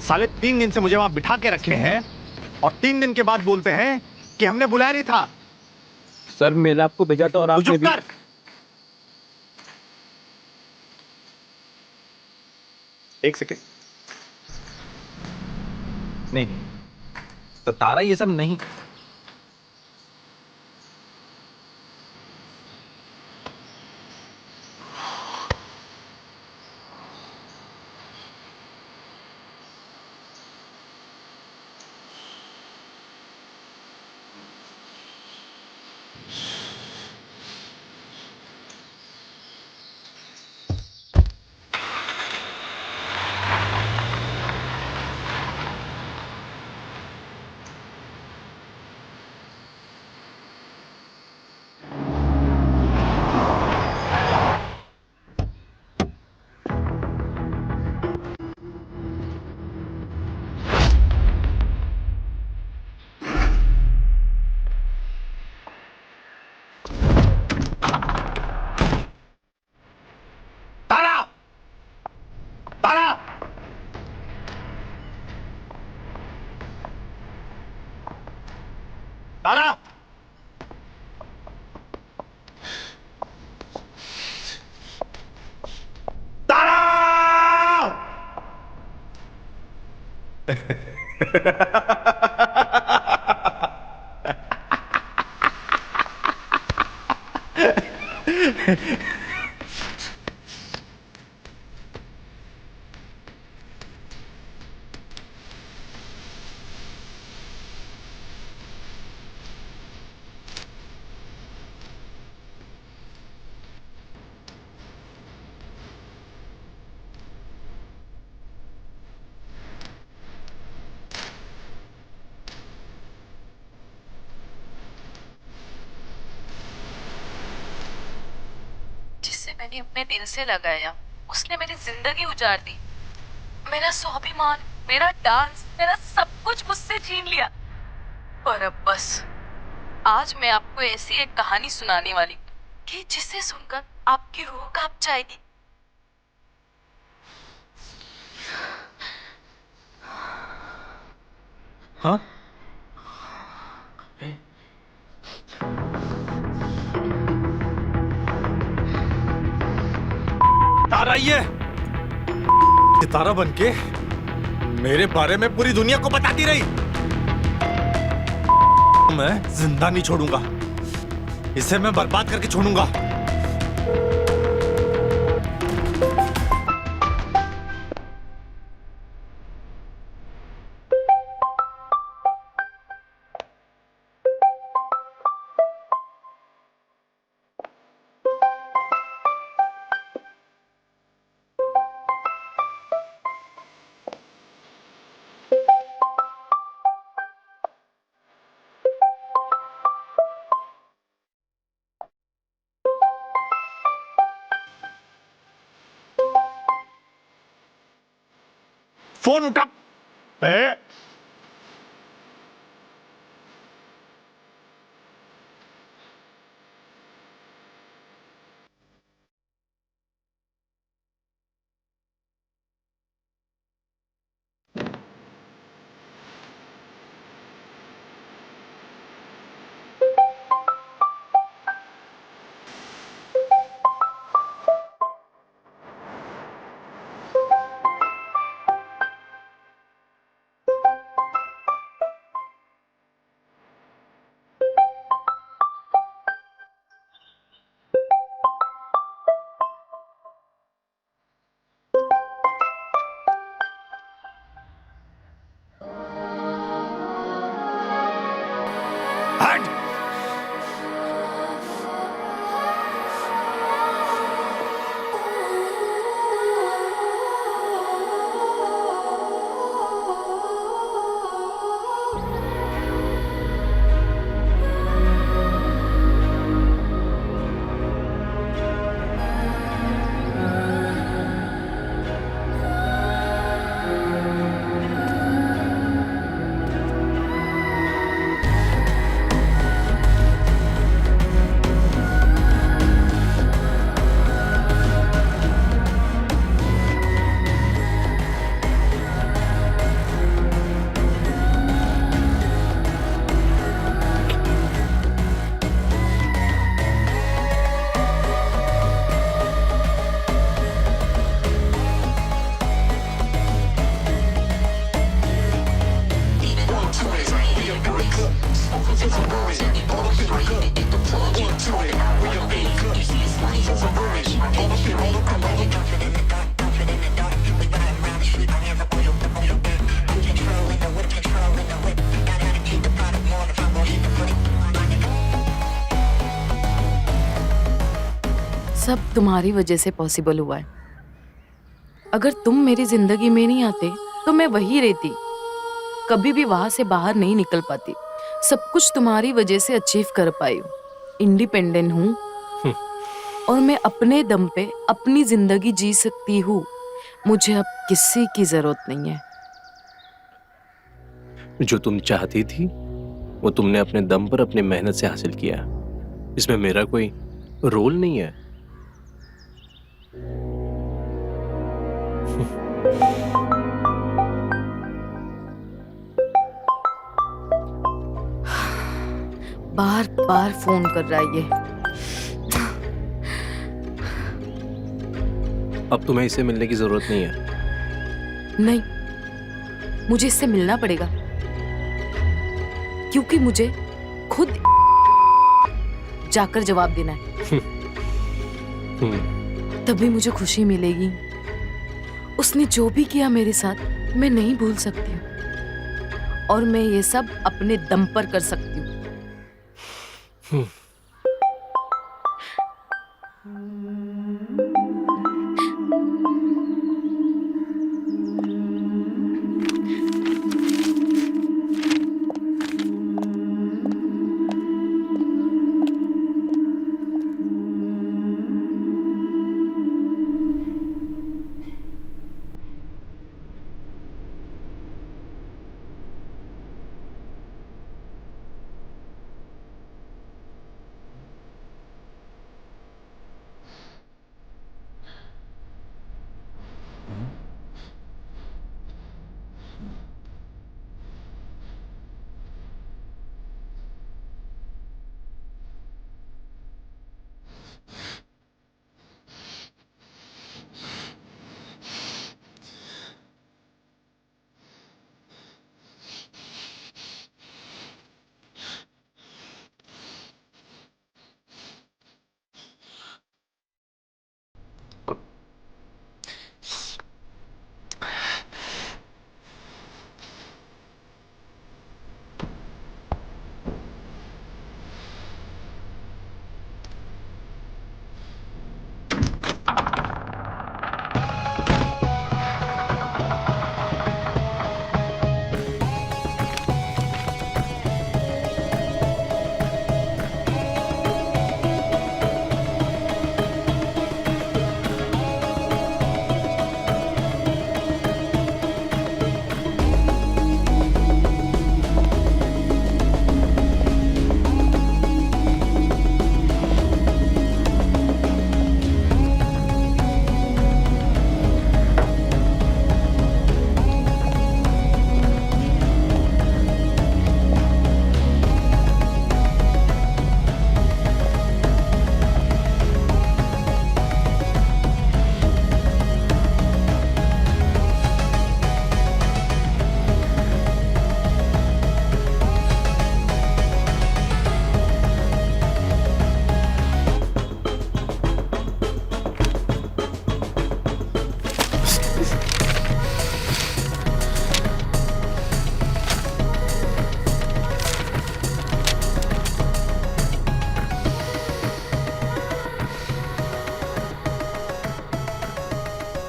साले 3 दिन से मुझे वहां बिठा के रखे हैं और 3 दिन के बाद बोलते हैं कि हमने बुलाया नहीं था। सर मेल आपको भेजा था और आपने भी। एक सेकेंड। नहीं, तो तारा ये सब नहीं। तारा! तारा! मैंने अपने दिल से लगाया, उसने मेरी जिंदगी उजाड़ दी। मेरा स्वाभिमान, मेरा डांस, मेरा सब कुछ मुझसे छीन लिया। और अब बस आज मैं आपको ऐसी एक कहानी सुनाने वाली कि जिसे सुनकर आपकी रूह कांप जाएगी। हाँ? तारा, ये तारा बनके मेरे बारे में पूरी दुनिया को बताती रही। मैं जिंदा नहीं छोड़ूंगा, इसे मैं बर्बाद करके छोड़ूंगा। फोन उठा। सब तुम्हारी वजह से पॉसिबल हुआ है। अगर तुम मेरी जिंदगी में नहीं आते तो मैं वही रहती, कभी भी वहां से बाहर नहीं निकल पाती। सब कुछ तुम्हारी वजह से अचीव कर पाई हूँ, इंडिपेंडेंट हूँ और मैं अपने दम पे अपनी जिंदगी जी सकती हूँ। मुझे अब किसी की जरूरत नहीं है। जो तुम चाहती थी वो तुमने अपने दम पर अपनी मेहनत से हासिल किया, इसमें मेरा कोई रोल नहीं है। बार बार फोन कर रहा है ये। अब तुम्हें इससे मिलने की जरूरत नहीं है। नहीं, मुझे इससे मिलना पड़ेगा क्योंकि मुझे खुद जाकर जवाब देना है। तभी मुझे खुशी मिलेगी। उसने जो भी किया मेरे साथ मैं नहीं भूल सकती हूँ और मैं ये सब अपने दम पर कर सकती हूँ।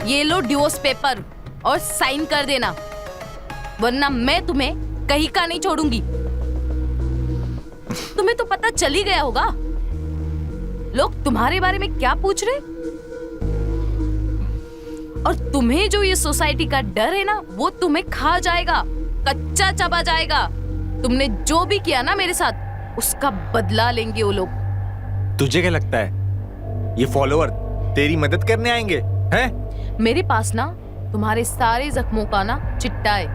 ये लो डिवोर्स पेपर और साइन कर देना, वरना मैं तुम्हें कहीं का नहीं छोड़ूंगी। तुम्हें तो पता चल ही गया होगा लोग तुम्हारे बारे में क्या पूछ रहे, और तुम्हें जो ये सोसाइटी का डर है ना, वो तुम्हें खा जाएगा, कच्चा चबा जाएगा। तुमने जो भी किया ना मेरे साथ, उसका बदला लेंगे वो लोग। तुझे क्या लगता है ये फॉलोअर तेरी मदद करने आएंगे हैं? मेरे पास ना तुम्हारे सारे जख्मों का ना चिट्टा है,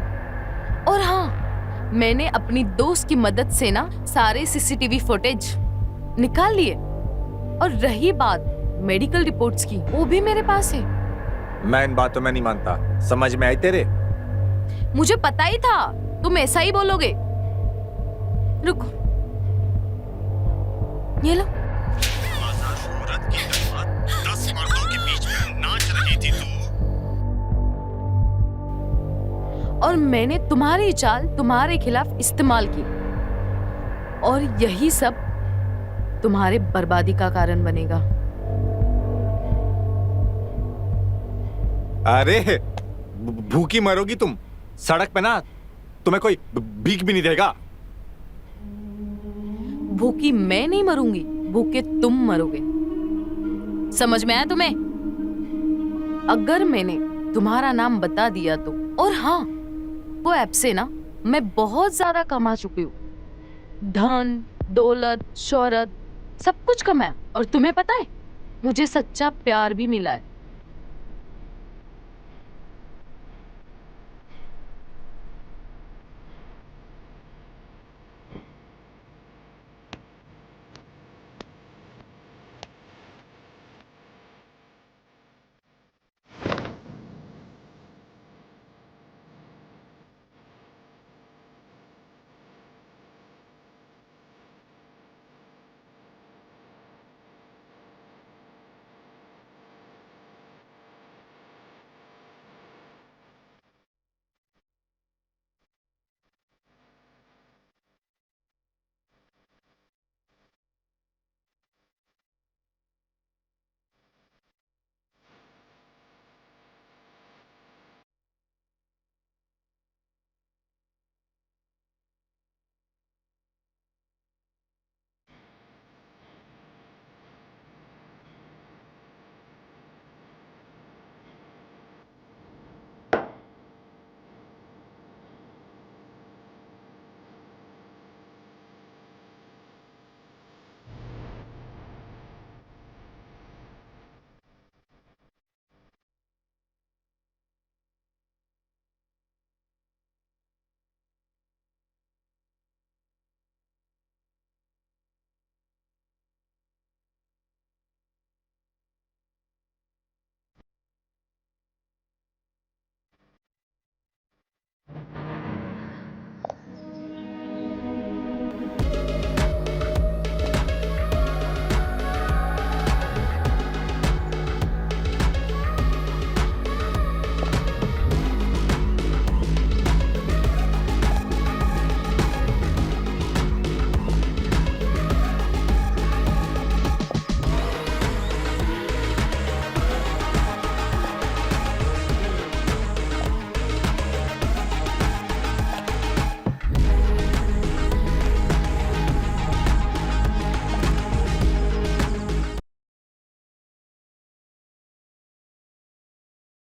और हाँ, मैंने अपनी दोस्त की मदद से ना सारे सीसीटीवी फुटेज निकाल लिए, और रही बात मेडिकल रिपोर्ट्स की, वो भी मेरे पास है। मैं इन बातों में नहीं मानता, समझ में आई तेरे? मुझे पता ही था तुम ऐसा ही बोलोगे। रुको, ये लो। 10 मर्दों के बीच में नाच रही थी तू। और मैंने तुम्हारी चाल तुम्हारे खिलाफ इस्तेमाल की, और यही सब तुम्हारे बर्बादी का कारण बनेगा। अरे भूखी मरोगी तुम सड़क पे ना, तुम्हें कोई भीख भी नहीं देगा। भूखी मैं नहीं मरूंगी, भूखे तुम मरोगे। समझ में आया तुम्हें? अगर मैंने तुम्हारा नाम बता दिया तो, और हाँ, वो ऐप से ना मैं बहुत ज्यादा कमा चुकी हूँ, धन दौलत शोहरत सब कुछ कमाया, और तुम्हें पता है मुझे सच्चा प्यार भी मिला है।